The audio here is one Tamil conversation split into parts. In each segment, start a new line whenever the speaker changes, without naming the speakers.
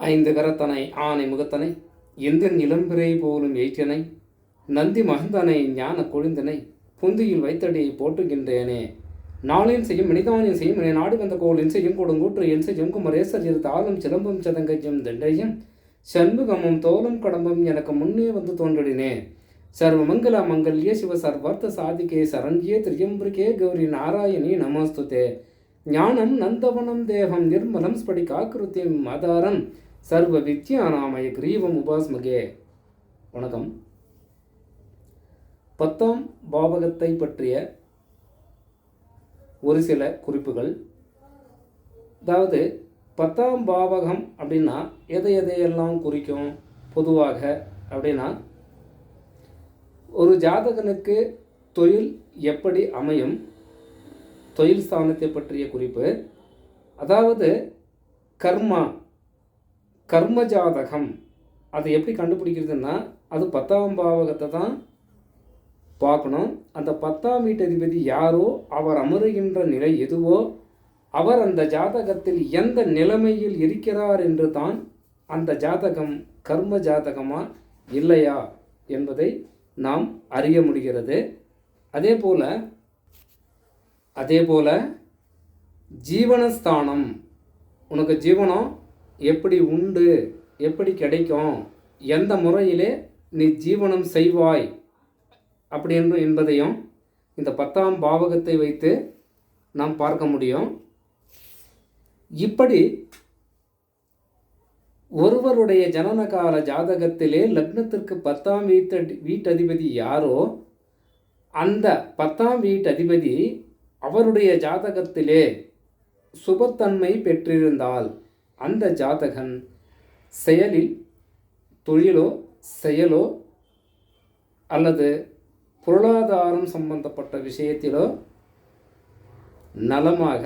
ஐந்து கரத்தனை ஆனை முகத்தனை எந்தின் இளம்பிறை போலும் ஏற்றனை நந்தி மகந்தனை ஞான கொழுந்தனை புந்தியில் வைத்தடியை போட்டுகின்றேனே நாளின் செய்யும் மனிதானின் செய்யும் என நாடு வந்த கோளின் செய்யும் கொடுங்கூற்று என் செய்யும் குமரேசர் இரு தாளும் சிலம்பும் சதங்கையும் தண்டையும் சண்முகமும் தோலும் கடம்பும் எனக்கு முன்னே வந்து தோன்றினேன். சர்வமங்கல மங்கல்யே சிவ சர்வார்த்த சாதிகே சரண்யே திரியம்பிரிகே கௌரி நாராயணி நமஸ்துதே. ஞானம் நந்தவனம் தேகம் நிர்மலம் ஸ்படிகாக்கிருத்தியம் ஆதாரம் சர்வ வித்யானாமய கிரீவம் உபாஸ்மகே. வணக்கம். 10ஆம் பாவகத்தை பற்றிய ஒரு சில குறிப்புகள். அதாவது 10ஆம் பாவகம் அப்படின்னா எதையெல்லாம் குறிக்கும் பொதுவாக அப்படின்னா, ஒரு ஜாதகனுக்கு தொழில் எப்படி அமையும், தொழில் ஸ்தானத்தை பற்றிய குறிப்பு. அதாவது கர்ம ஜாதகம் அது எப்படி கண்டுபிடிக்கிறதுன்னா, அது 10ஆம் பாவகத்தை தான் பார்க்கணும். அந்த 10ஆம் வீட்டதிபதி யாரோ அவர் அமருகின்ற நிலை எதுவோ அவர் அந்த ஜாதகத்தில் எந்த நிலைமையில் இருக்கிறார் என்று தான் அந்த ஜாதகம் கர்ம ஜாதகமா இல்லையா என்பதை நாம் அறிய முடிகிறது. அதே போல ஜீவனஸ்தானம், உனக்கு ஜீவனம் எப்படி உண்டு, எப்படி கிடைக்கும், எந்த முறையிலே நீ ஜீவனம் செய்வாய் அப்படி என்பதையும் இந்த 10ஆம் பாவகத்தை வைத்து நாம் பார்க்க முடியும். இப்படி ஒருவருடைய ஜனனகால ஜாதகத்திலே லக்னத்திற்கு 10ஆம் வீட்டதிபதி யாரோ அந்த 10ஆம் வீட்டதிபதி அவருடைய ஜாதகத்திலே சுபத்தன்மை பெற்றிருந்தால் அந்த ஜாதகன் செயலில் தொழிலோ செயலோ அல்லது பொருளாதாரம் சம்பந்தப்பட்ட விஷயத்திலோ நலமாக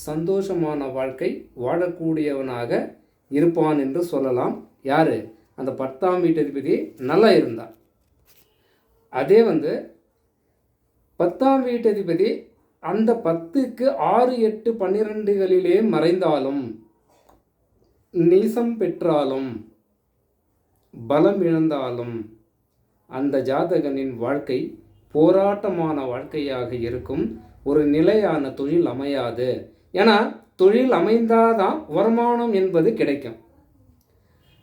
சந்தோஷமான வாழ்க்கை வாழக்கூடியவனாக இருப்பான் என்று சொல்லலாம். யார்? அந்த 10ஆம் வீட்டதிபதி நல்லா இருந்தார். அதே 10ஆம் வீட்டதிபதி அந்த 10க்கு 6, 8, 12களிலே மறைந்தாலும், நீசம் பெற்றாலும், பலம் இழந்தாலும் அந்த ஜாதகனின் வாழ்க்கை போராட்டமான வாழ்க்கையாக இருக்கும். ஒரு நிலையான தொழில் அமையாது. ஏன்னா தொழில் அமைந்தாதான் வருமானம் என்பது கிடைக்கும்.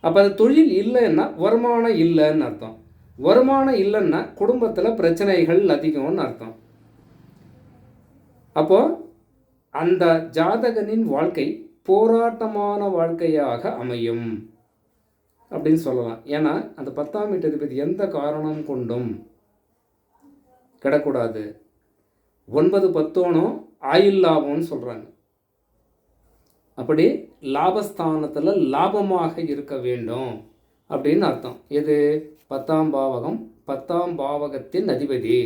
அப்போ அது தொழில் இல்லைன்னா வருமானம் இல்லைன்னு அர்த்தம். வருமானம் இல்லைன்னா குடும்பத்தில் பிரச்சனைகள் அதிகம்னு அர்த்தம். அப்போ அந்த ஜாதகனின் வாழ்க்கை போராட்டமான வாழ்க்கையாக அமையும் அப்படின்னு சொல்லலாம். ஏன்னா அந்த 10ஆம் வீட்டதிபதி எந்த காரணம் கொண்டும் கிடக்கூடாது. 9, 10 ஆயுள் லாபம்னு சொல்கிறாங்க. அப்படி லாபஸ்தானத்தில் லாபமாக இருக்க வேண்டும் அப்படின்னு அர்த்தம். இது 10ஆம் பாவகம், 10ஆம் பாவகத்தின் அதிபதி.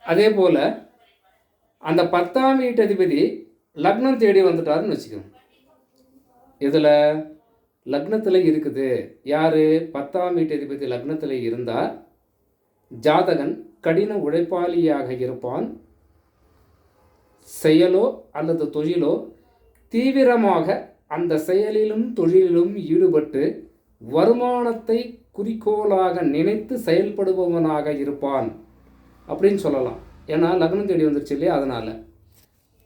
அதே போல் அந்த 10ஆம் வீட்டதிபதி லக்னம் தேடி வந்துட்டாருன்னு வச்சுக்கோங்க. இதில் லக்னத்தில் இருக்குது யார்? 10ஆம் வீட்டதிபதி லக்னத்தில் இருந்தால் ஜாதகன் கடின உழைப்பாளியாக இருப்பான். செயலோ அல்லது தொழிலோ தீவிரமாக அந்த செயலிலும் தொழிலிலும் ஈடுபட்டு வருமானத்தை குறிக்கோளாக நினைத்து செயல்படுபவனாக இருப்பான் அப்படின்னு சொல்லலாம். ஏன்னா லக்னம் தேடி வந்துருச்சு இல்லையா, அதனால்.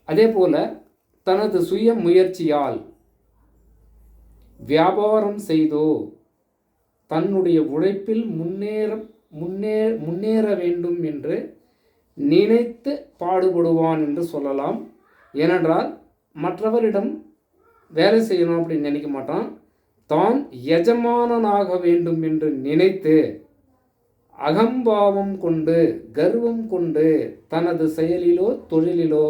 அதே போல் தனது சுய முயற்சியால் வியாபாரம் செய்தோ தன்னுடைய உழைப்பில் முன்னேற வேண்டும் என்று நினைத்து பாடுபடுவான் என்று சொல்லலாம். ஏனென்றால் மற்றவரிடம் வேலை செய்யணும் அப்படின்னு நினைக்க மாட்டான். தான் எஜமானனாக வேண்டும் என்று நினைத்து அகம்பாவம் கொண்டு கர்வம் கொண்டு தனது செயலிலோ தொழிலிலோ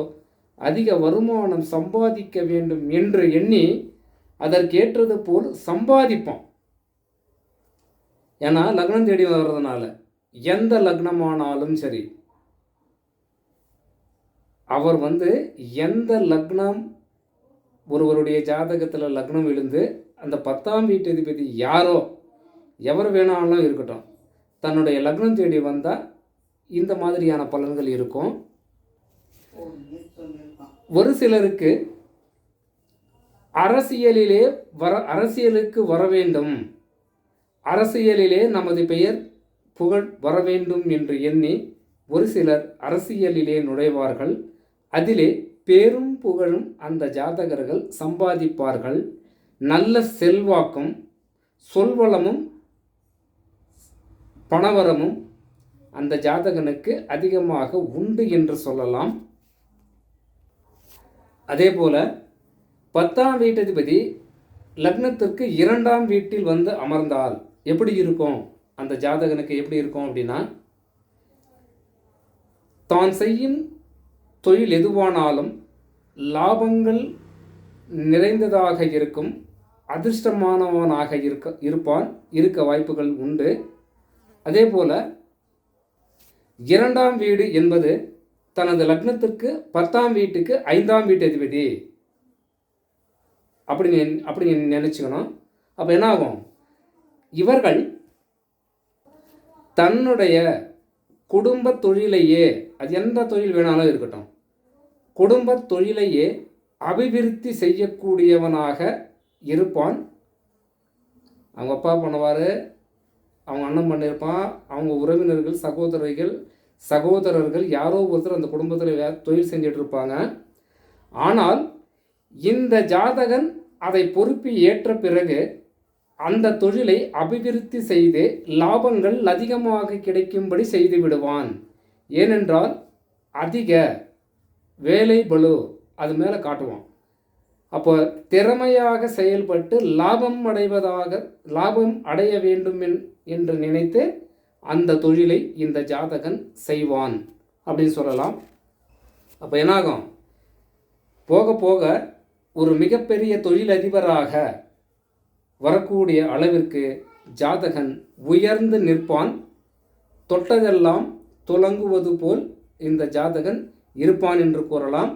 அதிக வருமானம் சம்பாதிக்க வேண்டும் என்று எண்ணி அதற்கேற்றது போல் சம்பாதிப்பான். ஏன்னா லக்னம் தேடி வர்றதுனால எந்த லக்னமானாலும் சரி, அவர் எந்த லக்னம் ஒருவருடைய ஜாதகத்தில் லக்னம் விழுந்து அந்த 10ஆம் வீட்டதிபதி யாரோ எவர் வேணாலும் இருக்கட்டும், தன்னுடைய லக்னம் தேடி வந்தால் இந்த மாதிரியான பலன்கள் இருக்கும். ஒரு சிலருக்கு அரசியலுக்கு வர வேண்டும், அரசியலிலே நமது பெயர் புகழ் வர வேண்டும் என்று எண்ணி ஒரு சிலர் அரசியலிலே நுழைவார்கள். அதிலே பேரும் புகழும் அந்த ஜாதகர்கள் சம்பாதிப்பார்கள். நல்ல செல்வாக்கும் சொல்வளமும் பணவரமும் அந்த ஜாதகனுக்கு அதிகமாக உண்டு என்று சொல்லலாம். அதே போல 10ஆம் வீட்டதிபதி லக்னத்திற்கு 2ஆம் வீட்டில் வந்து அமர்ந்தால் எப்படி இருக்கும், அந்த ஜாதகனுக்கு எப்படி இருக்கும் அப்படின்னா, தான் செய்யும் தொழில் எதுவானாலும் லாபங்கள் நிறைந்ததாக இருக்கும், அதிர்ஷ்டமானவனாக இருக்க வாய்ப்புகள் உண்டு. அதே போல 2ஆம் வீடு என்பது தனது லக்னத்திற்கு 10ஆம் வீட்டுக்கு 5ஆம் வீட்டு அதிபதி அப்படி நினச்சிக்கணும். அப்போ என்ன ஆகும், இவர்கள் தன்னுடைய குடும்ப தொழிலையே, அது எந்த தொழில் வேணாலும் இருக்கட்டும், குடும்ப தொழிலையே அபிவிருத்தி செய்யக்கூடியவனாக இருப்பான். அவங்க அப்பா பண்ணுவார், அவங்க அண்ணன் பண்ணியிருப்பான், அவங்க உறவினர்கள் சகோதரர்கள் யாரோ ஒருத்தர் அந்த குடும்பத்தில் தொழில் செஞ்சுட்டு இருப்பாங்க. ஆனால் இந்த ஜாதகன் அதை பொறுப்பி ஏற்ற பிறகு அந்த தொழிலை அபிவிருத்தி செய்து லாபங்கள் அதிகமாக கிடைக்கும்படி செய்து விடுவான். ஏனென்றால் அதிக வேலை பளு அது மேலே காட்டுவான். அப்போ திறமையாக செயல்பட்டு லாபம் அடைய வேண்டும் என்று நினைத்து அந்த தொழிலை இந்த ஜாதகன் செய்வான் அப்படின்னு சொல்லலாம். அப்போ என்னாகும், போக போக ஒரு மிகப்பெரிய தொழிலதிபராக வரக்கூடிய அளவிற்கு ஜாதகன் உயர்ந்து நிற்பான். தொட்டதெல்லாம் துலங்குவது போல் இந்த ஜாதகன் இருப்பான் என்று கூறலாம்.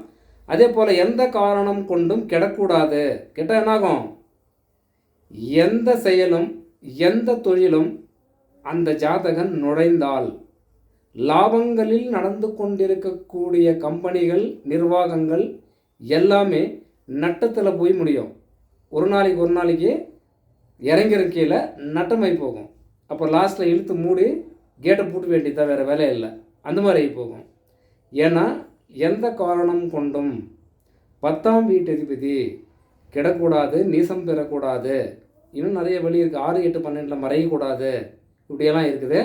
அதே போல் எந்த காரணம் கொண்டும் கெடக்கூடாது. கெட்டால் என்னாகும், எந்த செயலும் எந்த தொழிலும் அந்த ஜாதகன் நுழைந்தால் லாபங்களில் நடந்து கொண்டிருக்கக்கூடிய கம்பெனிகள் நிர்வாகங்கள் எல்லாமே நட்டத்தில் போய் முடியும். ஒரு நாளைக்கு இறங்கிற நட்டமாகி போகும். அப்போ லாஸ்ட்டில் இழுத்து மூடி கேட்டை பூட்ட வேண்டியதான், வேறு வேலை இல்லை, அந்த மாதிரி ஆகி போகும். ஏன்னா எந்த காரணம் கொண்டும் 10ஆம் வீட்டு அதிபதி கிடக்கூடாது, நீசம் பெறக்கூடாது, இன்னும் நிறைய வழி இருக்குது. 6, 8, 12 மறையக்கூடாது, இப்படியெல்லாம் இருக்குது.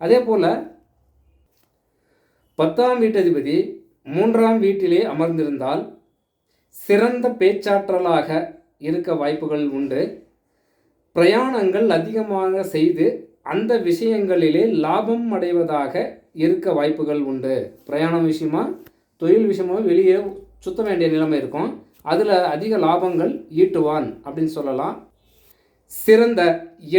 அதே போல் 10ஆம் வீட்டு அதிபதி 3ஆம் வீட்டிலே அமர்ந்திருந்தால் சிறந்த பேச்சாற்றலாக இருக்க வாய்ப்புகள் உண்டு. பிரயாணங்கள் அதிகமாக செய்து அந்த விஷயங்களிலே லாபம் அடைவதாக இருக்க வாய்ப்புகள் உண்டு. பிரயாணம் விஷயமா, தொழில் விஷயமாக வெளியே சுத்த வேண்டிய நிலைமை இருக்கும், அதில் அதிக லாபங்கள் ஈட்டுவான் அப்படின்னு சொல்லலாம். சிறந்த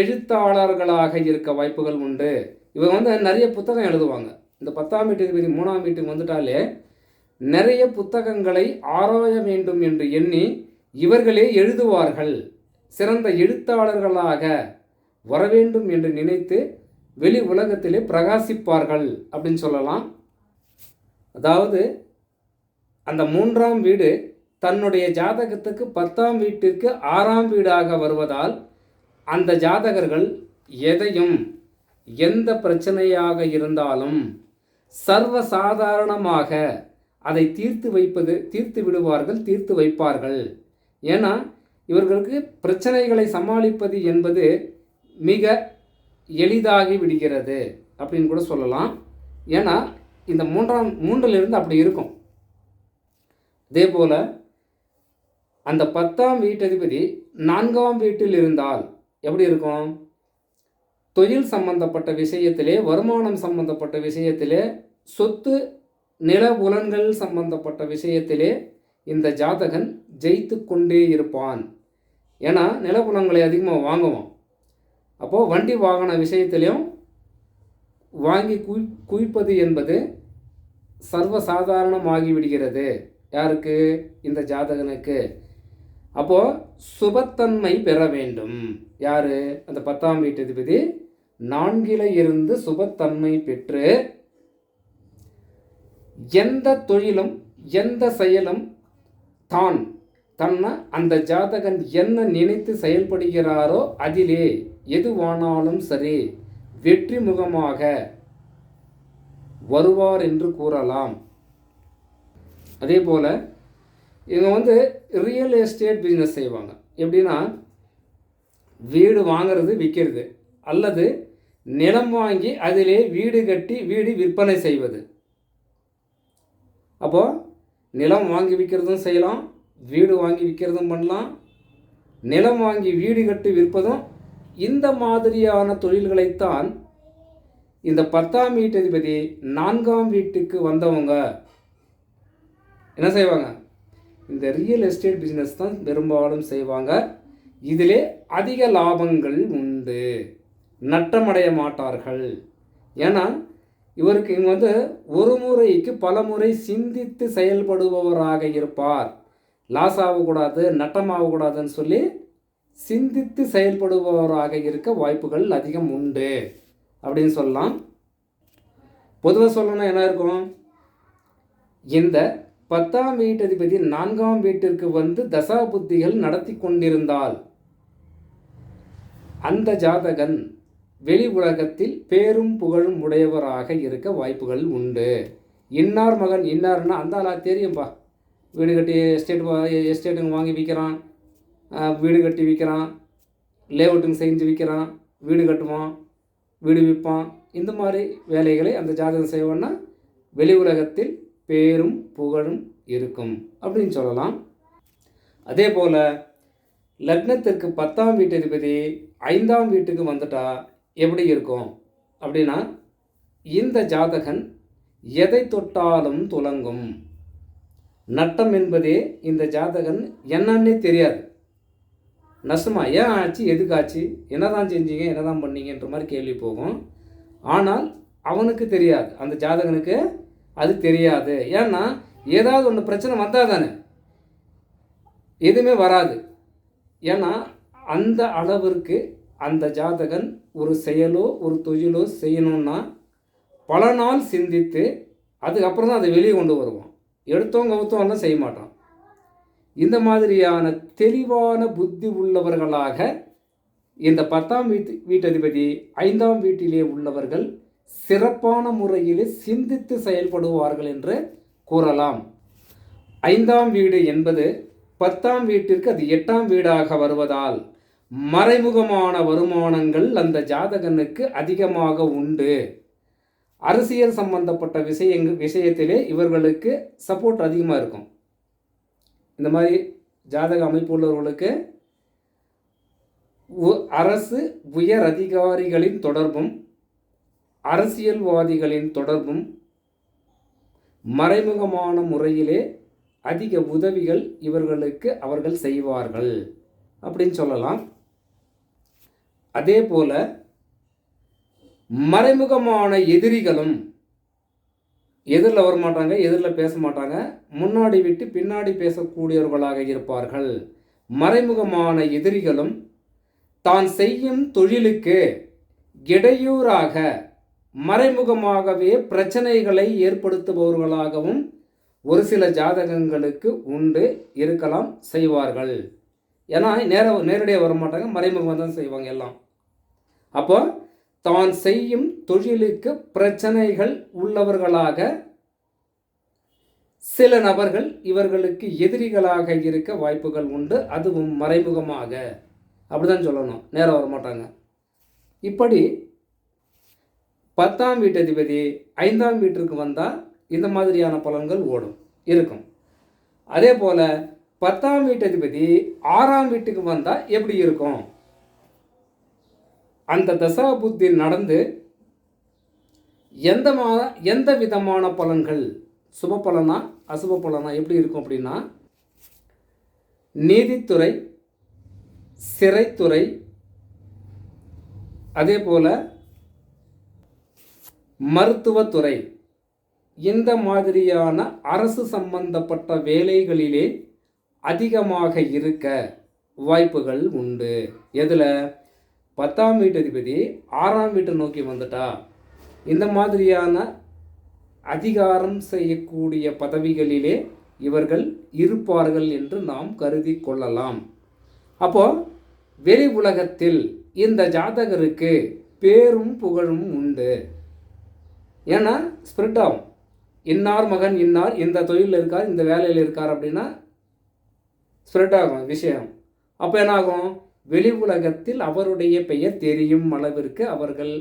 எழுத்தாளர்களாக இருக்க வாய்ப்புகள் உண்டு. இவங்க நிறைய புத்தகம் எழுதுவாங்க. இந்த 10ஆம் வீட்டு அதிபதி 3ஆம் வீட்டுக்கு வந்துட்டாலே நிறைய புத்தகங்களை ஆராய வேண்டும் என்று எண்ணி இவர்களே எழுதுவார்கள். சிறந்த எழுத்தாளர்களாக வர வேண்டும் என்று நினைத்து வெளி உலகத்திலே பிரகாசிப்பார்கள் அப்படின்னு சொல்லலாம். அதாவது அந்த 3ஆம் வீடு தன்னுடைய ஜாதகத்துக்கு 10ஆம் வீட்டிற்கு 6ஆம் வீடாக வருவதால் அந்த ஜாதகர்கள் எதையும் எந்த பிரச்சனையாக இருந்தாலும் சர்வசாதாரணமாக அதை தீர்த்து வைப்பார்கள். ஏன்னா இவர்களுக்கு பிரச்சனைகளை சமாளிப்பது என்பது மிக எளிதாகி விடுகிறது அப்படின்னு கூட சொல்லலாம். ஏன்னா இந்த மூன்றிலிருந்து அப்படி இருக்கும். அதே போல் அந்த 10ஆம் வீட்டதிபதி 4ஆம் வீட்டில் இருந்தால் எப்படி இருக்கும், தொழில் சம்பந்தப்பட்ட விஷயத்திலே, வருமானம் சம்பந்தப்பட்ட விஷயத்திலே, சொத்து நில புலன்கள் சம்பந்தப்பட்ட விஷயத்திலே இந்த ஜாதகன் ஜெயித்து கொண்டே இருப்பான். ஏன்னா நிலப்புலன்களை அதிகமாக வாங்குவான். அப்போது வண்டி வாகன விஷயத்திலையும் வாங்கி குவிப்பது என்பது சர்வசாதாரணமாகிவிடுகிறது. யாருக்கு, இந்த ஜாதகனுக்கு. அப்போது சுபத்தன்மை பெற வேண்டும். யார், அந்த 10ஆம் வீட்டு அதிபதி 4ல் இருந்து சுபத்தன்மை பெற்று எந்த தொழிலும் எந்த செயலும் தான் தன்னை அந்த ஜாதகன் என்ன நினைத்து செயல்படுகிறாரோ அதிலே எதுவானாலும் சரி வெற்றி முகமாக வருவார் என்று கூறலாம். அதே போல் இவங்க ரியல் எஸ்டேட் பிஸ்னஸ் செய்வாங்க. எப்படின்னா வீடு வாங்கிறது விற்கிறது, அல்லது நிலம் வாங்கி அதிலே வீடு கட்டி வீடு விற்பனை செய்வது. அப்போது நிலம் வாங்கி விற்கிறதும் செய்யலாம், வீடு வாங்கி விற்கிறதும் பண்ணலாம், நிலம் வாங்கி வீடு கட்டி விற்பதும். இந்த மாதிரியான தொழில்களைத்தான் இந்த 10ஆம் வீட்டதிபதி 4ஆம் வீட்டுக்கு வந்தவங்க என்ன செய்வாங்க, இந்த ரியல் எஸ்டேட் பிஸ்னஸ் தான் பெரும்பாலும் செய்வாங்க. இதிலே அதிக லாபங்கள் உண்டு, நட்டமடைய மாட்டார்கள். ஏன்னா இவருக்கு இவங்க ஒரு முறைக்கு பல முறை சிந்தித்து செயல்படுபவராக இருப்பார். லாஸ் ஆகக்கூடாது, நட்டமாகக்கூடாதுன்னு சொல்லி சிந்தித்து செயல்படுபவராக இருக்க வாய்ப்புகள் அதிகம் உண்டு அப்படின்னு சொல்லலாம். பொதுவாக சொல்லணும்னா என்ன இருக்கும், இந்த 10ஆம் வீட்டதிபதி 4ஆம் வீட்டிற்கு தசா புத்திகள் நடத்தி கொண்டிருந்தால் அந்த ஜாதகன் வெளி உலகத்தில் பேரும் புகழும் உடையவராக இருக்க வாய்ப்புகள் உண்டு. இன்னார் மகன் இன்னார்னா அந்த ஆளா தெரியும்பா, வீடு கட்டி எஸ்டேட்டுங்க வாங்கி விற்கிறான், வீடு கட்டி விற்கிறான், லேஅவுட்டுங்க செஞ்சு விற்கிறான், வீடு கட்டுவான், வீடு விற்பான். இந்த மாதிரி வேலைகளை அந்த ஜாதகம் செய்வோன்னா வெளி உலகத்தில் பேரும் புகழும் இருக்கும் அப்படின்னு சொல்லலாம். அதே போல் லக்னத்திற்கு 10ஆம் வீட்டதிபதி 5ஆம் வீட்டுக்கு வந்துட்டா எப்படி இருக்கும் அப்படின்னா, இந்த ஜாதகன் எதை தொட்டாலும் துலங்கும். நட்டம் என்பதே இந்த ஜாதகன் என்னன்னே தெரியாது. நஷ்டமா, ஏன் ஆச்சு, எதுக்கு ஆச்சு, என்னதான் செஞ்சீங்க, என்னதான் பண்ணீங்கன்ற மாதிரி கேள்வி போகும். ஆனால் அவனுக்கு தெரியாது, அந்த ஜாதகனுக்கு அது தெரியாது. ஏன்னா ஏதாவது ஒன்று பிரச்சனை வந்தால் தானே, எதுவுமே வராது. ஏன்னா அந்த அளவிற்கு அந்த ஜாதகன் ஒரு செயலோ ஒரு தொழிலோ செய்யணும்னா பல நாள் சிந்தித்து அதுக்கப்புறம் தான் அதை வெளியே கொண்டு வருவான். எடுத்தவங்க கவுத்தவங்கலாம் செய்ய மாட்டான். இந்த மாதிரியான தெளிவான புத்தி உள்ளவர்களாக இந்த 10ஆம் வீட்டதிபதி 5ஆம் வீட்டிலே உள்ளவர்கள் சிறப்பான முறையில் சிந்தித்து செயல்படுவார்கள் என்று கூறலாம். 5ஆம் வீடு என்பது 10ஆம் வீட்டிற்கு அது 8ஆம் வீடாக வருவதால் மறைமுகமான வருமானங்கள் அந்த ஜாதகனுக்கு அதிகமாக உண்டு. அரசியல் சம்பந்தப்பட்ட விஷயத்திலே இவர்களுக்கு சப்போர்ட் அதிகமாக இருக்கும். இந்த மாதிரி ஜாதக அமைப்பு உள்ளவர்களுக்கு அரசு உயர் அதிகாரிகளின் தொடர்பும் அரசியல்வாதிகளின் தொடர்பும் மறைமுகமான முறையிலே அதிக உதவிகள் இவர்களுக்கு அவர்கள் செய்வார்கள் அப்படின்னு சொல்லலாம். அதே போல மறைமுகமான எதிரிகளும் எதிரில் வரமாட்டாங்க, எதிரில் பேச மாட்டாங்க, முன்னாடி விட்டு பின்னாடி பேசக்கூடியவர்களாக இருப்பார்கள். மறைமுகமான எதிரிகளும் தான் செய்யும் தொழிலுக்கு இடையூறாக மறைமுகமாகவே பிரச்சனைகளை ஏற்படுத்துபவர்களாகவும் ஒரு சில ஜாதகங்களுக்கு உண்டு, இருக்கலாம், செய்வார்கள். ஏன்னா நேரடியாக வரமாட்டாங்க, மறைமுகமாக தான் செய்வாங்க எல்லாம். அப்போ தான் செய்யும் தொழிலுக்கு பிரச்சனைகள் உள்ளவர்களாக சில நபர்கள் இவர்களுக்கு எதிரிகளாக இருக்க வாய்ப்புகள் உண்டு. அதுவும் மறைமுகமாக, அப்படிதான் சொல்லணும், நேரம் வரமாட்டாங்க. இப்படி 10ஆம் வீட்டதிபதி 5ஆம் வீட்டிற்கு வந்தால் இந்த மாதிரியான பலன்கள் இருக்கும். அதே போல் 10ஆம் வீட்டதிபதி 6ஆம் வீட்டுக்கு வந்தால் எப்படி இருக்கும், அந்த தசா புத்தி நடந்து எந்த விதமான பலன்கள், சுப பலனா அசுப பலனா எப்படி இருக்கும் அப்படின்னா, நீதித்துறை, சிறைத்துறை, அதே போல் மருத்துவத்துறை, இந்த மாதிரியான அரசு சம்பந்தப்பட்ட வேலைகளிலே அதிகமாக இருக்க வாய்ப்புகள் உண்டு. எதில் 10ஆம் வீட்டதிபதி 6ஆம் வீட்டை நோக்கி வந்துட்டா இந்த மாதிரியான அதிகாரம் செய்யக்கூடிய பதவிகளிலே இவர்கள் இருப்பார்கள் என்று நாம் கருதி கொள்ளலாம். அப்போ வெளி உலகத்தில் இந்த ஜாதகருக்கு பேரும் புகழும் உண்டு. ஏன்னா ஸ்பிரிட் ஆகும். இன்னார் மகன் இன்னார் இந்த தொழிலில் இருக்கார், இந்த வேலையில் இருக்கார் அப்படின்னா ஸ்ப்ரெட் ஆகும் விஷயம். அப்போ என்னாகும், வெளி உலகத்தில் அவருடைய பெயர் தெரியும் அளவிற்கு அவர்கள்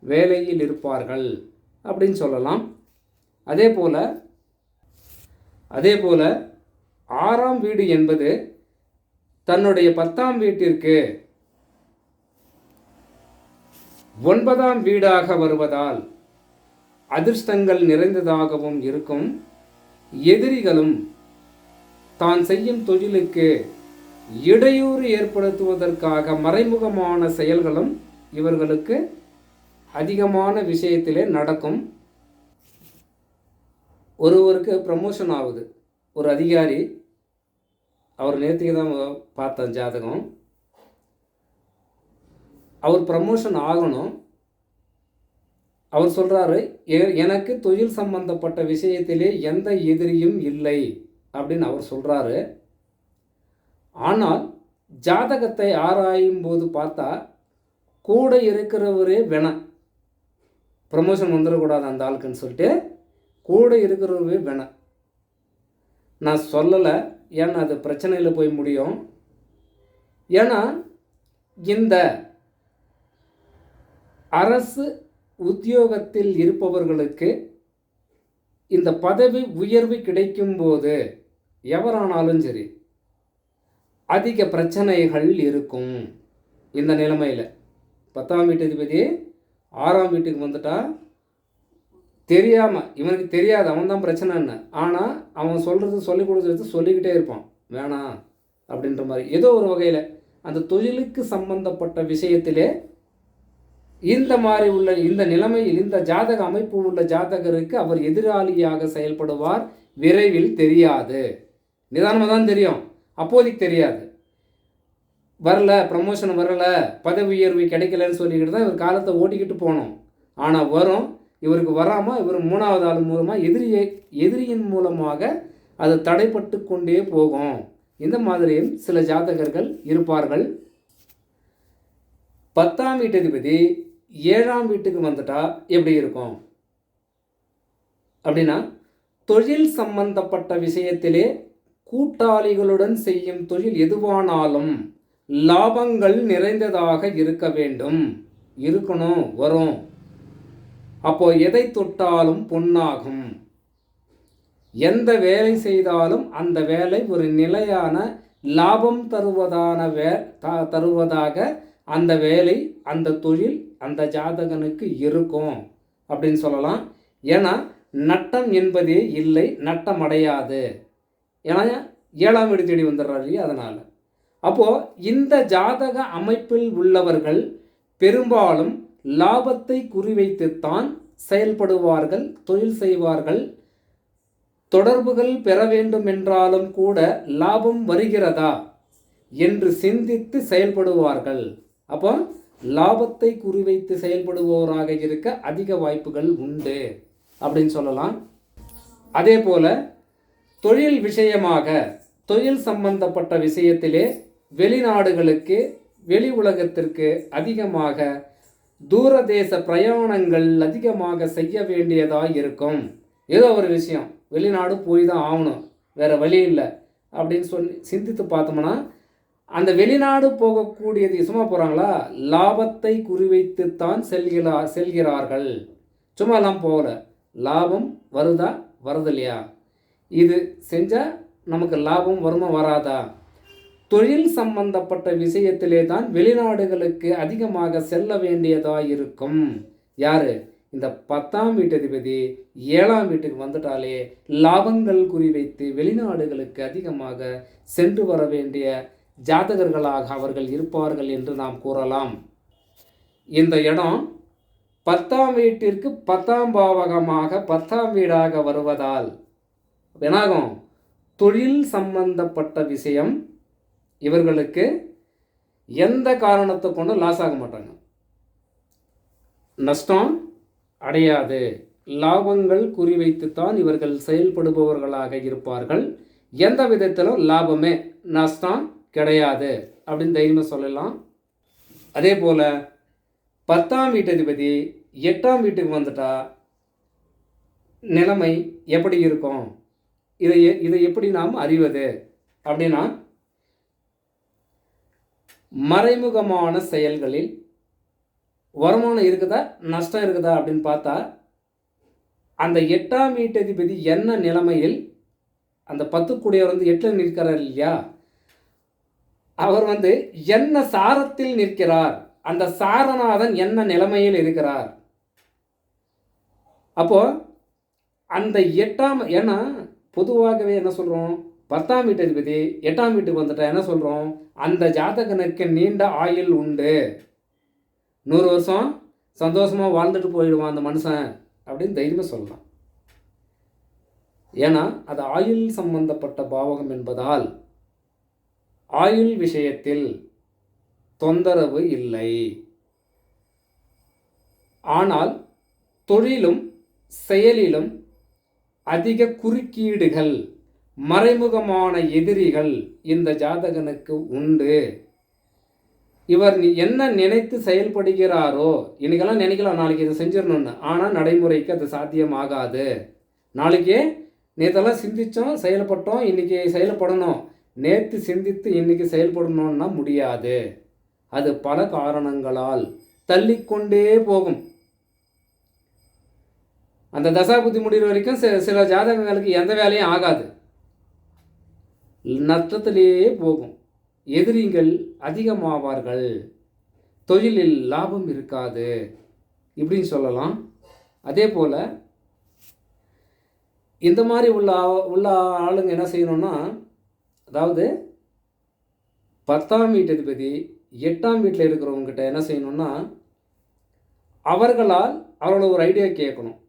வேலையில் இருப்பார்கள் அப்படின்னு சொல்லலாம். அதே போல் 6ஆம் வீடு என்பது தன்னுடைய 10ஆம் வீட்டிற்கு 9ஆம் வீடாக வருவதால் அதிர்ஷ்டங்கள் நிறைந்ததாகவும் இருக்கும். எதிரிகளும் தான் செய்யும் தொழிலுக்கு இடையூறு ஏற்படுத்துவதற்காக மறைமுகமான செயல்களும் இவர்களுக்கு அதிகமான விஷயத்திலே நடக்கும். ஒருவருக்கு ப்ரமோஷன் ஆகுது, ஒரு அதிகாரி, அவர் நேற்றுக்கு தான் பார்த்தேன் ஜாதகம், அவர் ப்ரமோஷன் ஆகணும். அவர் சொல்கிறாரு, எனக்கு தொழில் சம்பந்தப்பட்ட விஷயத்திலே எந்த எதிரியும் இல்லை அப்படின்னு அவர் சொல்கிறாரு. ஆனால் ஜாதகத்தை ஆராயும் போது பார்த்தா கூட இருக்கிறவரே ப்ரமோஷன் வந்துடக்கூடாது அந்த ஆளுக்குன்னு சொல்லிட்டு கூட இருக்கிறவரே நான் சொல்லலை, ஏன்னா அது பிரச்சனையில் போய் முடியும். ஏன்னா இந்த அரசு உத்தியோகத்தில் இருப்பவர்களுக்கு இந்த பதவி உயர்வு கிடைக்கும்போது எவரானாலும் சரி அதிக பிரச்சனைகள் இருக்கும். இந்த நிலைமையில் 10ஆம் வீட்டு அதிபதி 6ஆம் வீட்டுக்கு வந்துட்டா தெரியாமல், இவனுக்கு தெரியாது அவன் தான் பிரச்சனைன்னு, ஆனால் அவன் சொல்கிறது சொல்லிக் கொடுக்குறது சொல்லிக்கிட்டே இருப்பான் வேணாம் அப்படின்ற மாதிரி. ஏதோ ஒரு வகையில் அந்த தொழிலுக்கு சம்பந்தப்பட்ட விஷயத்திலே இந்த மாதிரி உள்ள இந்த நிலைமையில் இந்த ஜாதக அமைப்பு உள்ள ஜாதகருக்கு அவர் எதிராளியாக செயல்படுவார். விரைவில் தெரியாது, நிதானமாக தான் தெரியும், அப்போதைக்கு தெரியாது. வரல, ப்ரமோஷன் வரலை, பதவி உயர்வு கிடைக்கலன்னு சொல்லிக்கிட்டு தான் இவர் காலத்தை ஓட்டிக்கிட்டு போனோம். ஆனால் வரும், இவருக்கு வராமல் இவர் 3வது ஆள் மூலமாக எதிரியின் மூலமாக அது தடைப்பட்டு கொண்டே போகும். இந்த மாதிரியும் சில ஜாதகர்கள் இருப்பார்கள். 10ஆம் வீட்டு அதிபதி 7ஆம் வீட்டுக்கு வந்துட்டா எப்படி இருக்கும் அப்படின்னா, தொழில் சம்பந்தப்பட்ட விஷயத்திலே கூட்டாளிகளுடன் செய்யும் தொழில் எதுவானாலும் லாபங்கள் நிறைந்ததாக இருக்க வேண்டும், இருக்கணும், வரும். அப்போ எதை தொட்டாலும் பொன்னாகும். எந்த வேலை செய்தாலும் அந்த வேலை ஒரு நிலையான லாபம் தருவதாக அந்த வேலை, அந்த தொழில் அந்த ஜாதகனுக்கு இருக்கும் அப்படின்னு சொல்லலாம். ஏன்னா நட்டம் என்பதே இல்லை, நட்டம் அடையாது. ஏன்னா 7ஆம் வீடு தேடி வந்துடுறாரு இல்லையா, அதனால். அப்போது இந்த ஜாதக அமைப்பில் உள்ளவர்கள் பெரும்பாலும் லாபத்தை குறிவைத்துத்தான் செயல்படுவார்கள், தொழில் செய்வார்கள். தொடர்புகள் பெற வேண்டும் என்றாலும் கூட லாபம் வருகிறதா என்று சிந்தித்து செயல்படுவார்கள். அப்போ லாபத்தை குறிவைத்து செயல்படுபவராக இருக்க அதிக வாய்ப்புகள் உண்டு அப்படின்னு சொல்லலாம். அதே போல் தொழில் விஷயமாக, தொழில் சம்பந்தப்பட்ட விஷயத்திலே வெளிநாடுகளுக்கு, வெளி உலகத்திற்கு அதிகமாக தூரதேச பிரயாணங்கள் அதிகமாக செய்ய வேண்டியதாக இருக்கும். ஏதோ ஒரு விஷயம் வெளிநாடு போய் தான் ஆகணும், வேறு வழி இல்லை அப்படின்னு சொல்லி சிந்தித்து பார்த்தோம்னா, அந்த வெளிநாடு போகக்கூடியது சும்மா போகிறாங்களா, லாபத்தை குறிவைத்துத்தான் செல்கிறார்கள். சும்மா எல்லாம் போகல, லாபம் வருதா வருது இல்லையா, இது செஞ்சால் நமக்கு லாபம் வருமா வராதா, தொழில் சம்பந்தப்பட்ட விஷயத்திலே தான் வெளிநாடுகளுக்கு அதிகமாக செல்ல வேண்டியதாக இருக்கும். யார், இந்த 10ஆம் வீட்டு அதிபதி 7ஆம் வீட்டுக்கு வந்துட்டாலே லாபங்கள் குறிவைத்து வெளிநாடுகளுக்கு அதிகமாக சென்று வர வேண்டிய ஜாதகர்களாக அவர்கள் இருப்பார்கள் என்று நாம் கூறலாம். இந்த இடம் 10ஆம் வீட்டிற்கு 10ஆம் பாவகமாக 10ஆம் வீடாக வருவதால் என்னாகும், தொழில் சம்பந்தப்பட்ட விஷயம் இவர்களுக்கு எந்த காரணத்தை கொண்டும் லாஸ் ஆக மாட்டாங்க, நஷ்டம் அடையாது. லாபங்கள் குறிவைத்துத்தான் இவர்கள் செயல்படுபவர்களாக இருப்பார்கள். எந்த விதத்திலும் லாபமே, நஷ்டம் கிடையாது அப்படின்னு தைரியமாக சொல்லலாம். அதே போல் 10ஆம் வீட்டதிபதி 8ஆம் வீட்டுக்கு வந்துட்டா நிலைமை எப்படி இருக்கும், இதை எப்படி நாம் அறிவது அப்படின்னா, மறைமுகமான செயல்களில் வருமானம் இருக்குதா நஷ்டம் இருக்குதா அப்படின்னு பார்த்தா, அந்த 8ஆம் வீட்டதிபதி என்ன நிலைமையில், அந்த 10 கூடியவர் 8ல் நிற்கிறார் இல்லையா, அவர் என்ன சாரத்தில் நிற்கிறார், அந்த சாரநாதன் என்ன நிலைமையில் இருக்கிறார். அப்போ அந்த 8ஆம், ஏன்னா பொதுவாகவே என்ன சொல்கிறோம், 10ஆம் வீட்டதிபதி 8ஆம் வீட்டுக்கு வந்துட்டா என்ன சொல்கிறோம், அந்த ஜாதகனுக்கு நீண்ட ஆயுள் உண்டு, 100 வருஷம் சந்தோஷமாக வாழ்ந்துட்டு போயிடுவான் அந்த மனுஷன் அப்படின்னு தைரியமாக சொல்லலாம். ஏன்னா அது ஆயுள் சம்பந்தப்பட்ட பாவகம் என்பதால் ஆயுள் விஷயத்தில் தொந்தரவு இல்லை. ஆனால் தொழிலும் செயலிலும் அதிக குறுக்கீடுகள், மறைமுகமான எதிரிகள் இந்த ஜாதகனுக்கு உண்டு. இவர் என்ன நினைத்து செயல்படுகிறாரோ, இன்னைக்கெல்லாம் நினைக்கலாம் நாளைக்கு இதை செஞ்சிடணும்னு, ஆனால் நடைமுறைக்கு அது சாத்தியமாகாது. நாளைக்கே நேற்றெல்லாம் சிந்தித்தோம் செயல்பட்டோம், இன்றைக்கி செயல்படணும், நேற்று சிந்தித்து இன்றைக்கி செயல்படணும்னா முடியாது. அது பல காரணங்களால் தள்ளிக்கொண்டே போகும். அந்த தசாபுத்தி முடிகிற வரைக்கும் சில ஜாதகங்களுக்கு எந்த வேலையும் ஆகாது, நஷ்டத்திலேயே போகும். எதிரிகள் அதிகமாவார்கள், தொழிலில் லாபம் இருக்காது இப்படின்னு சொல்லலாம். அதே போல் இந்த மாதிரி உள்ள ஆளுங்க என்ன செய்யணும்னா, அதாவது 10ஆம் வீட்டதிபதி 8ஆம் வீட்டில் இருக்கிறவங்ககிட்ட என்ன செய்யணும்னா, அவர்களோட ஒரு ஐடியா கேட்கணும்.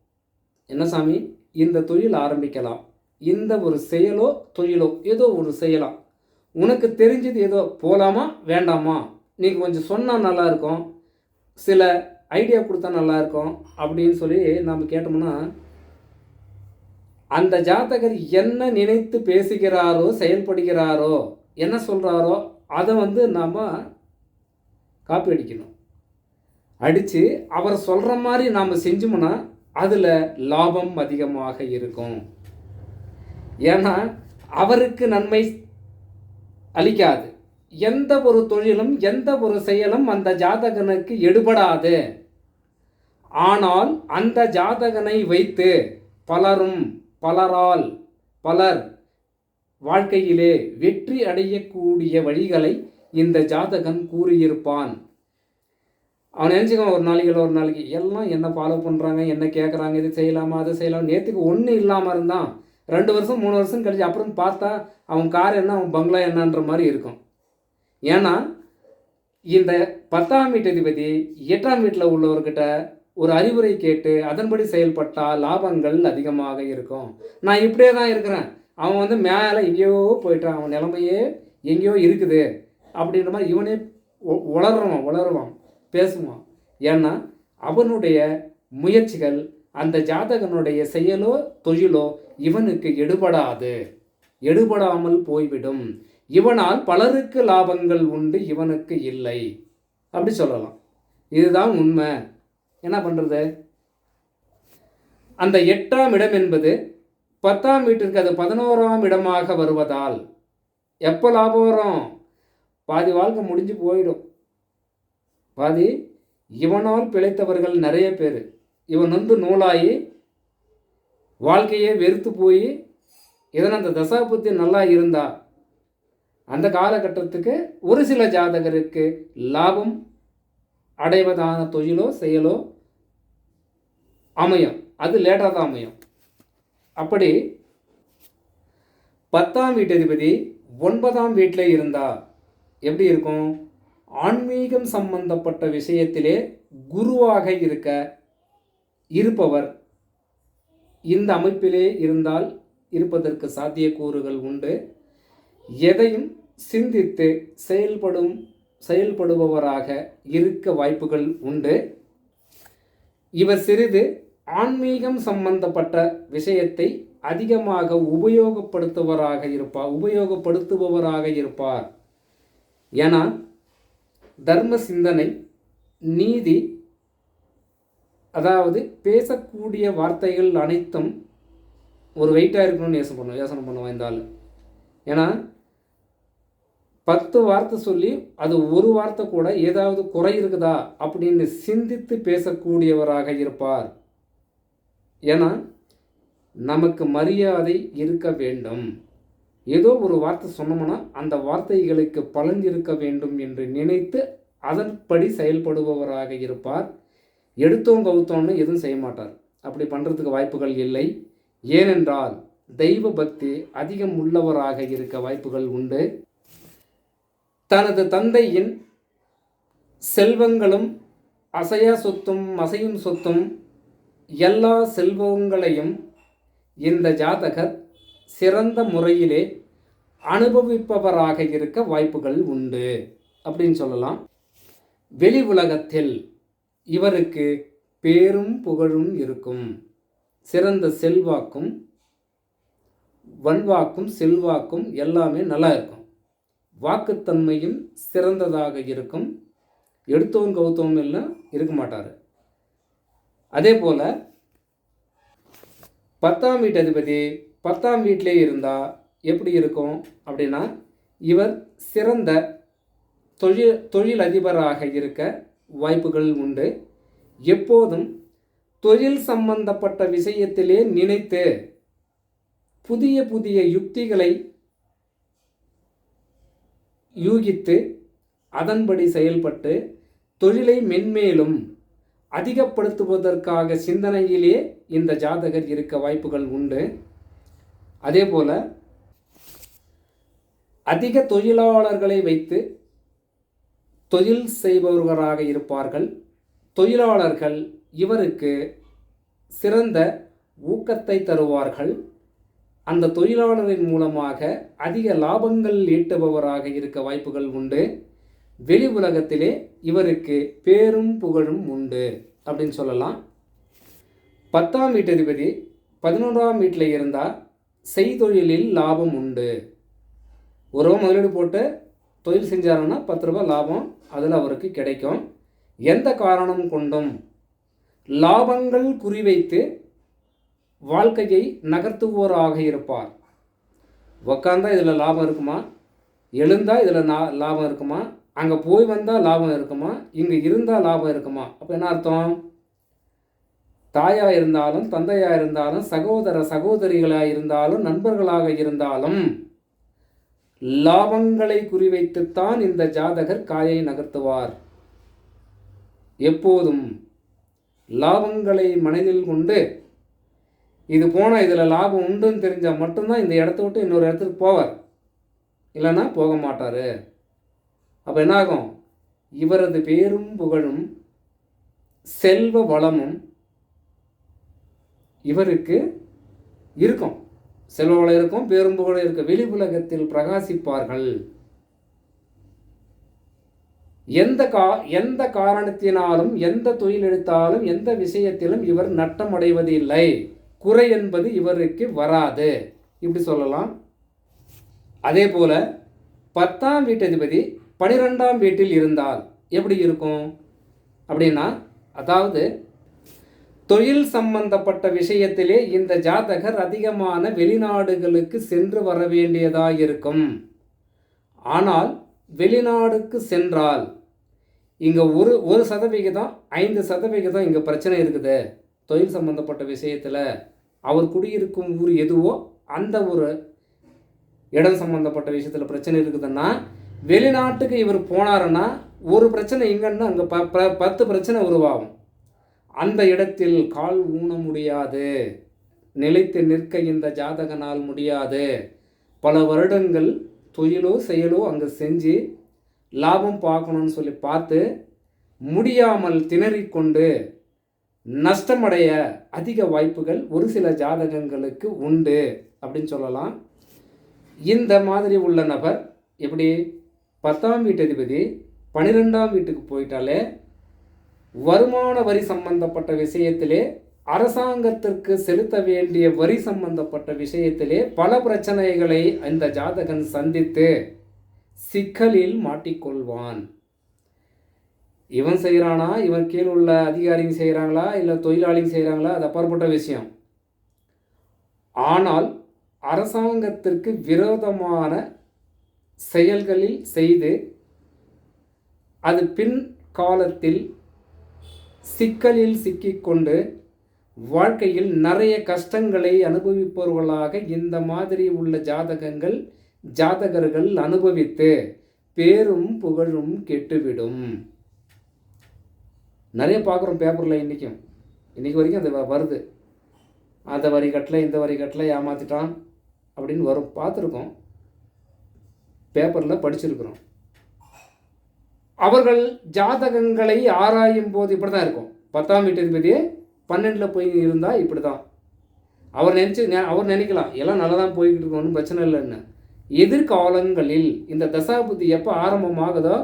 என்ன சாமி, இந்த தொழில் ஆரம்பிக்கலாம், இந்த ஒரு செயலோ தொழிலோ ஏதோ ஒரு செய்யலாம், உனக்கு தெரிஞ்சது ஏதோ போகலாமா வேண்டாமா, நீங்கள் கொஞ்சம் சொன்னால் நல்லாயிருக்கும், சில ஐடியா கொடுத்தா நல்லாயிருக்கும் அப்படின்னு சொல்லி நம்ம கேட்டோம்னா, அந்த ஜாதகர் என்ன நினைத்து பேசுகிறாரோ செயல்படுகிறாரோ என்ன சொல்கிறாரோ அதை நாம் காப்பி அடிக்கணும். அடித்து அவர் சொல்கிற மாதிரி நாம் செஞ்சோம்னா அதில் லாபம் அதிகமாக இருக்கும். ஏன்னா அவருக்கு நன்மை அளிக்காது. எந்த ஒரு தொழிலும் எந்த ஒரு செயலும் அந்த ஜாதகனுக்கு எடுபடாது. ஆனால் அந்த ஜாதகனை வைத்து பலர் வாழ்க்கையிலே வெற்றி அடையக்கூடிய வழிகளை இந்த ஜாதகன் கூறியிருப்பான். அவன் நினச்சிக்கான், ஒரு நாளைக்கு எல்லாம் என்ன ஃபாலோ பண்ணுறாங்க, என்ன கேட்குறாங்க, இது செய்யலாமா அது செய்யலாம், நேற்றுக்கு ஒன்றும் இல்லாமல் இருந்தான், 2 வருஷம் 3 வருஷம் கழிச்சு அப்புறம் பார்த்தா அவன் கார் என்ன அவன் பங்களா என்னன்ற மாதிரி இருக்கும். ஏன்னா இந்த 10ஆம் வீட்டதிபதி 8ஆம் வீட்டில் உள்ளவர்கிட்ட ஒரு அறிவுரை கேட்டு அதன்படி செயல்பட்டால் லாபங்கள் அதிகமாக இருக்கும். நான் இப்படியே தான் இருக்கிறேன், அவன் மேலே எங்கேயோ போயிட்டான், அவன் நிலைமையே எங்கேயோ இருக்குது அப்படின்ற மாதிரி இவனே உளருவான் பேசுவான். ஏன்னா அவனுடைய முயற்சிகள் அந்த ஜாதகனுடைய செயலோ தொழிலோ இவனுக்கு எடுபடாமல் போய்விடும். இவனால் பலருக்கு லாபங்கள் உண்டு, இவனுக்கு இல்லை அப்படி சொல்லலாம். இதுதான் உண்மை. என்ன பண்ணுறது, அந்த 8ஆம் இடம் என்பது 10ஆம் வீட்டிற்கு அது 11ஆம் இடமாக வருவதால் எப்போ லாபம் வரும், பாதி வாழ்க்கை முடிஞ்சு போயிடும். பாதி இவனால் பிழைத்தவர்கள் நிறைய பேர். இவன் நூலாகி வாழ்க்கையே வெறுத்து போய் இதனால் அந்த தசாபுத்தி நல்லா இருந்தா அந்த காலகட்டத்துக்கு ஒரு சில ஜாதகருக்கு லாபம் அடைவதான தொழிலோ செயலோ அமையும். அது லேட்டாக தான் அமையும். அப்படி 10ஆம் வீட்டதிபதி 9ஆம் வீட்டில் இருந்தா எப்படி இருக்கும், ஆன்மீகம் சம்பந்தப்பட்ட விஷயத்திலே குருவாக இருப்பவர் இந்த அமைப்பிலே இருந்தால் இருப்பதற்கு சாத்தியக்கூறுகள் உண்டு. எதையும் சிந்தித்து செயல்படுபவராக இருக்க வாய்ப்புகள் உண்டு. இவர் சிறிது ஆன்மீகம் சம்பந்தப்பட்ட விஷயத்தை அதிகமாக உபயோகப்படுத்துபவராக இருப்பார். ஏன்னா தர்ம சிந்தனை, நீதி, அதாவது பேசக்கூடிய வார்த்தைகள் அனைத்தும் ஒரு வெயிட்டாக இருக்கணும்னு யோசனை பண்ணுவான் இந்த ஆள். ஏன்னா 10 வார்த்தை சொல்லி அது ஒரு வார்த்தை கூட ஏதாவது குறை இருக்குதா அப்படின்னு சிந்தித்து பேசக்கூடியவராக இருப்பார். ஏன்னா நமக்கு மரியாதை இருக்க வேண்டும். ஏதோ ஒரு வார்த்தை சொன்னோம்னா அந்த வார்த்தைகளுக்கு பலன் இருக்க வேண்டும் என்று நினைத்து அதன்படி செயல்படுபவராக இருப்பார். எடுத்தோம் கவுத்தோன்னு எதுவும் செய்ய மாட்டார். அப்படி பண்ணுறதுக்கு வாய்ப்புகள் இல்லை. ஏனென்றால் தெய்வ பக்தி அதிகம் உள்ளவராக இருக்க வாய்ப்புகள் உண்டு. தனது தந்தையின் செல்வங்களும் அசையா சொத்தும் அசையும் சொத்தும் எல்லா செல்வங்களையும் இந்த ஜாதகர் சிறந்த முறையிலே அனுபவிப்பவராக இருக்க வாய்ப்புகள் உண்டு அப்படின்னு சொல்லலாம். வெளி உலகத்தில் இவருக்கு பேரும் புகழும் இருக்கும். சிறந்த செல்வாக்கும் வன்வாக்கும் செல்வாக்கும் எல்லாமே நல்லா இருக்கும். வாக்குத்தன்மையும் சிறந்ததாக இருக்கும். எடுத்தோம் கவுத்தோம் எல்லாம் இருக்க மாட்டார். அதே போல் 10ஆம் வீட்டு அதிபதி 10ஆம் வீட்டிலே இருந்தால் எப்படி இருக்கும் அப்படின்னா, இவர் சிறந்த தொழில் அதிபராக இருக்க வாய்ப்புகள் உண்டு. எப்போதும் தொழில் சம்பந்தப்பட்ட விஷயத்திலே நினைத்து புதிய புதிய யுக்திகளை யூகித்து அதன்படி செயல்பட்டு தொழிலை மென்மேலும் அதிகப்படுத்துவதற்காக சிந்தனையிலே இந்த ஜாதகர் இருக்க வாய்ப்புகள் உண்டு. அதே போல் அதிக தொழிலாளர்களை வைத்து தொழில் செய்பவர்களாக இருப்பார்கள். தொழிலாளர்கள் இவருக்கு சிறந்த ஊக்கத்தை தருவார்கள். அந்த தொழிலாளரின் மூலமாக அதிக லாபங்கள் ஈட்டுபவராக இருக்க வாய்ப்புகள் உண்டு. வெளி உலகத்திலே இவருக்கு பேரும் புகழும் உண்டு அப்படின்னு சொல்லலாம். 10ஆம் வீட்டதிபதி 11ஆம் வீட்டில் இருந்தால் செய்தொழிலில் லாபம் உண்டு. ஒரு ரூபா முதலீடு போட்டு தொழில் செஞ்சாருன்னா 10 ரூபாய் லாபம் அதில் அவருக்கு கிடைக்கும். எந்த காரணம் கொண்டும் லாபங்கள் குறிவைத்து வாழ்க்கையை நகர்த்துவோராக இருப்பார். உக்காந்தா இதில் லாபம் இருக்குமா, எழுந்தால் இதில் லாபம் இருக்குமா, அங்கே போய் வந்தால் லாபம் இருக்குமா, இங்கே இருந்தால் லாபம் இருக்குமா? அப்போ என்ன அர்த்தம்? தாயாக இருந்தாலும் தந்தையாக இருந்தாலும் சகோதரிகளாக இருந்தாலும் நண்பர்களாக இருந்தாலும் லாபங்களை குறிவைத்துத்தான் இந்த ஜாதகர் காயை நகர்த்துவார். எப்போதும் லாபங்களை மனதில் கொண்டு இது போனால் இதில் லாபம் உண்டுன்னு தெரிஞ்சால் மட்டும்தான் இந்த இடத்த விட்டு இன்னொரு இடத்துக்கு போவார். இல்லைன்னா போக மாட்டார். அப்போ என்னாகும்? இவரது பேரும் புகழும் செல்வ வளமும் இவருக்கு இருக்கும். செல்வ வளம் இருக்கும், பேரும் புகழும் இருக்கும். வெளி உலகத்தில் பிரகாசிப்பார்கள். எந்த காரணத்தினாலும் எந்த தொழில் எடுத்தாலும் எந்த விஷயத்திலும் இவர் நட்டம் அடைவது இல்லை. குறை என்பது இவருக்கு வராது இப்படி சொல்லலாம். அதே போல 10ஆம் வீட்டதிபதி 12ஆம் வீட்டில் இருந்தால் எப்படி இருக்கும் அப்படின்னா, அதாவது தொழில் சம்பந்தப்பட்ட விஷயத்திலே இந்த ஜாதகர் அதிகமான வெளிநாடுகளுக்கு சென்று வர வேண்டியதாக இருக்கும். ஆனால் வெளிநாடுக்கு சென்றால் இங்கே ஒரு 1% 5% இங்கே பிரச்சனை இருக்குது. தொழில் சம்பந்தப்பட்ட விஷயத்தில் அவர் குடியிருக்கும் ஊர் எதுவோ அந்த ஒரு இடம் சம்பந்தப்பட்ட விஷயத்தில் பிரச்சனை இருக்குதுன்னா, வெளிநாட்டுக்கு இவர் போனாருன்னா ஒரு பிரச்சனை இங்கன்னா அங்கே 10 பிரச்சனை உருவாகும். அந்த இடத்தில் கால் ஊன முடியாது, நிலைத்து நிற்க இந்த ஜாதகனால் முடியாது. பல வருடங்கள் தொழிலோ செயலோ அங்கே செஞ்சு லாபம் பார்க்கணும்னு சொல்லி பார்த்து முடியாமல் திணறிக்கொண்டு நஷ்டமடைய அதிக வாய்ப்புகள் ஒரு சில ஜாதகங்களுக்கு உண்டு அப்படின்னு சொல்லலாம். இந்த மாதிரி உள்ள நபர் எப்படி 10ஆம் வீட்டதிபதி 12ஆம் வீட்டுக்கு போயிட்டாலே வருமான வரி சம்பந்தப்பட்ட விஷயத்திலே அரசாங்கத்திற்கு செலுத்த வேண்டிய வரி சம்பந்தப்பட்ட விஷயத்திலே பல பிரச்சனைகளை இந்த ஜாதகன் சந்தித்து சிக்கலில் மாட்டிக்கொள்வான். இவன் செய்கிறானா, இவன் கீழ் உள்ள அதிகாரிங்க செய்கிறாங்களா, இல்லை தொழிலாளிங்க செய்கிறாங்களா, அது அப்பாற்பட்ட விஷயம். ஆனால் அரசாங்கத்திற்கு விரோதமான செயல்களில் செய்து அது பின் காலத்தில் சிக்கலில் சிக்கிக்கொண்டு வாழ்க்கையில் நிறைய கஷ்டங்களை அனுபவிப்பவர்களாக இந்த மாதிரி உள்ள ஜாதகர்கள் அனுபவித்து பேரும் புகழும் கெட்டுவிடும். நிறைய பார்க்குறோம் பேப்பரில் இன்றைக்கி வரைக்கும் அது வருது. அந்த வரி கட்டலை இந்த வரி கட்டலை ஏமாற்றிட்டான் அப்படின்னு வரும், பார்த்துருக்கோம், பேப்பரில் படிச்சிருக்கிறோம். அவர்கள் ஜாதகங்களை ஆராயும் போது இப்படி தான் இருக்கும். 10ஆம் வீட்டதிபதியே 12ல் போய் இருந்தால் இப்படி தான். அவர் நினைக்கலாம் எல்லாம் நல்லா தான் போய்கிட்டு இருக்கோம், ஒன்றும் பிரச்சனை இல்லைன்னு. எதிர்காலங்களில் இந்த தசாபுத்தி எப்போ ஆரம்பமாகுதோ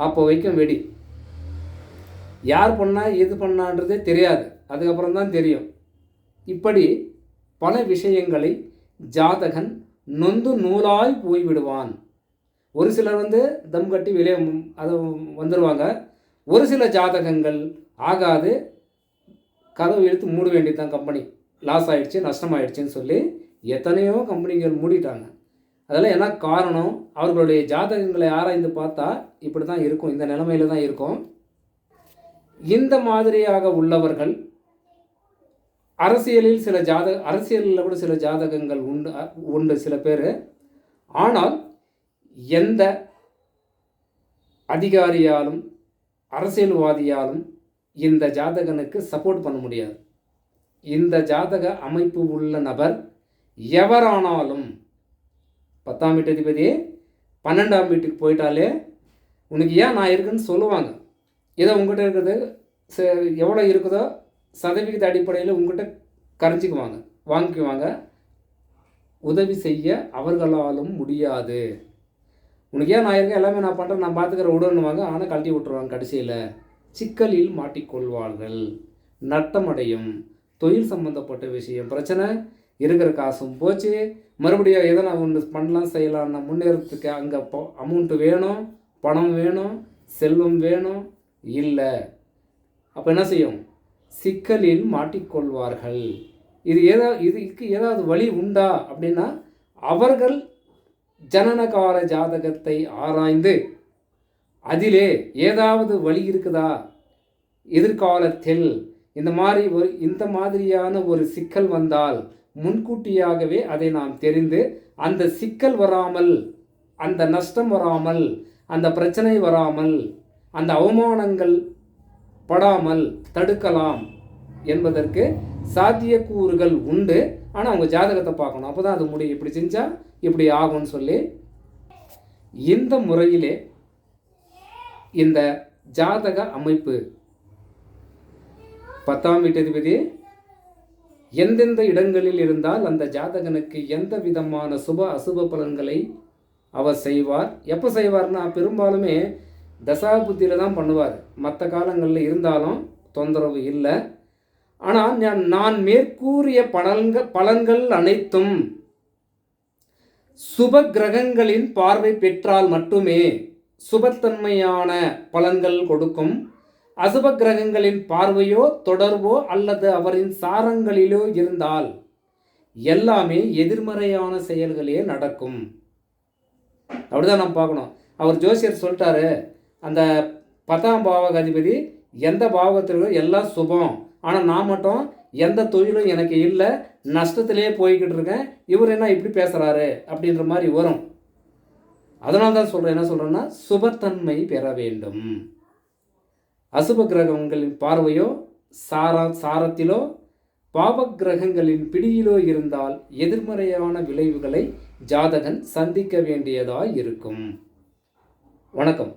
அப்போ வைக்கும் வெடி. யார் பண்ணால் எது பண்ணான்றதே தெரியாது, அதுக்கப்புறம் தான் தெரியும். இப்படி பல விஷயங்களை ஜாதகன் நொந்து நூலாய் போய்விடுவான். ஒரு சிலர் தம் கட்டி வெளியே அது வந்துடுவாங்க. ஒரு சில ஜாதகங்கள் ஆகாது, கதவு இழுத்து மூட வேண்டியதுதான். கம்பெனி லாஸ் ஆகிடுச்சு, நஷ்டமாயிடுச்சுன்னு சொல்லி எத்தனையோ கம்பெனிகள் மூடிட்டாங்க. அதெல்லாம் என்ன காரணம்? அவர்களுடைய ஜாதகங்களை ஆராய்ந்து பார்த்தா இப்படி தான் இருக்கும், இந்த நிலைமையில தான் இருக்கும். இந்த மாதிரியாக உள்ளவர்கள் அரசியலில் அரசியலில் கூட சில ஜாதகங்கள் உண்டு சில பேர். ஆனால் எந்த அதிகாரியாலும் அரசியல்வாதியாலும் இந்த ஜாதகனுக்கு சப்போர்ட் பண்ண முடியாது. இந்த ஜாதக அமைப்பு உள்ள நபர் எவரானாலும் 10ஆம் வீட்டதிபதியே 12ஆம் வீட்டுக்கு போயிட்டாலே உனக்கு ஏன் நான் இருக்குன்னு சொல்லுவாங்க. ஏதோ உங்கள்கிட்ட இருக்கிறது எவ்வளோ இருக்குதோ சதவிகித அடிப்படையில் உங்கள்கிட்ட கரைஞ்சிக்குவாங்க, வாங்கிக்குவாங்க. உதவி செய்ய அவர்களாலும் முடியாது. உனக்கு ஏன் நான் இருக்கேன், எல்லாமே நான் பண்ணுறேன், நான் பார்த்துக்கிற விடணுவாங்க. ஆனால் கழட்டி விட்டுருவாங்க. கடைசியில் சிக்கலில் மாட்டிக்கொள்வார்கள், நட்டமடையும். தொழில் சம்மந்தப்பட்ட விஷயம் பிரச்சனை, இருக்கிற காசும் போச்சு. மறுபடியும் எதனா ஒன்று பண்ணலாம் செய்யலாம்னா முன்னேறத்துக்கு அங்கே அமௌண்ட்டு வேணும், பணம் வேணும், செல்வம் வேணும். இல்லை, அப்போ என்ன செய்யும்? சிக்கலில் மாட்டிக்கொள்வார்கள். இதுக்கு ஏதாவது வழி உண்டா அப்படின்னா அவர்கள் ஜனனகால ஜாதகத்தை ஆராய்ந்து அதிலே ஏதாவது வழி இருக்குதா, எதிர்காலத்தில் இந்த மாதிரியான ஒரு சிக்கல் வந்தால் முன்கூட்டியாகவே அதை நாம் தெரிந்து அந்த சிக்கல் வராமல், அந்த நஷ்டம் வராமல், அந்த பிரச்சனை வராமல், அந்த அவமானங்கள் படாமல் தடுக்கலாம் என்பதற்கு சாத்தியக்கூறுகள் உண்டு. ஆனால் அவங்க ஜாதகத்தை பார்க்கணும், அப்போ தான் அது முடியும். இப்படி செஞ்சால் இப்படி ஆகும்னு சொல்லி இந்த முறையிலே இந்த ஜாதக அமைப்பு 10ஆம் வீட்டதிபதி எந்தெந்த இடங்களில் இருந்தால் அந்த ஜாதகனுக்கு எந்த விதமான சுப அசுப பலன்களை அவர் செய்வார். எப்போ செய்வார்னா பெரும்பாலுமே தசாபுத்தியில் தான் பண்ணுவார். மற்ற காலங்களில் இருந்தாலும் தொந்தரவு இல்லை. ஆனால் நான் மேற்கூறிய பலன்கள் அனைத்தும் சுப கிரகங்களின் பார்வை பெற்றால் மட்டுமே சுபத்தன்மையான பலன்கள் கொடுக்கும். அசுப கிரகங்களின் பார்வையோ தொடர்போ அல்லது அவரின் சாரங்களிலோ இருந்தால் எல்லாமே எதிர்மறையான செயல்களே நடக்கும். அப்படிதான் நம்ம பார்க்கணும். அவர் ஜோசியர் சொல்லிட்டாரு, அந்த 10ஆம் பாவக அதிபதி எந்த பாவத்திலும் எல்லாம் சுபம், ஆனால் நான் மட்டும் எந்த தொழிலும் எனக்கு இல்லை, நஷ்டத்திலே போய்கிட்டு இருக்கேன், இவர் என்ன இப்படி பேசுகிறாரு அப்படின்ற மாதிரி வரும். அதனால தான் சொல்கிறேன், என்ன சொல்கிறேன்னா சுபத்தன்மை பெற வேண்டும். அசுப கிரகங்களின் பார்வையோ சாரத்திலோ பாவ கிரகங்களின் பிடியிலோ இருந்தால் எதிர்மறையான விளைவுகளை ஜாதகன் சந்திக்க வேண்டியதாய் இருக்கும். வணக்கம்.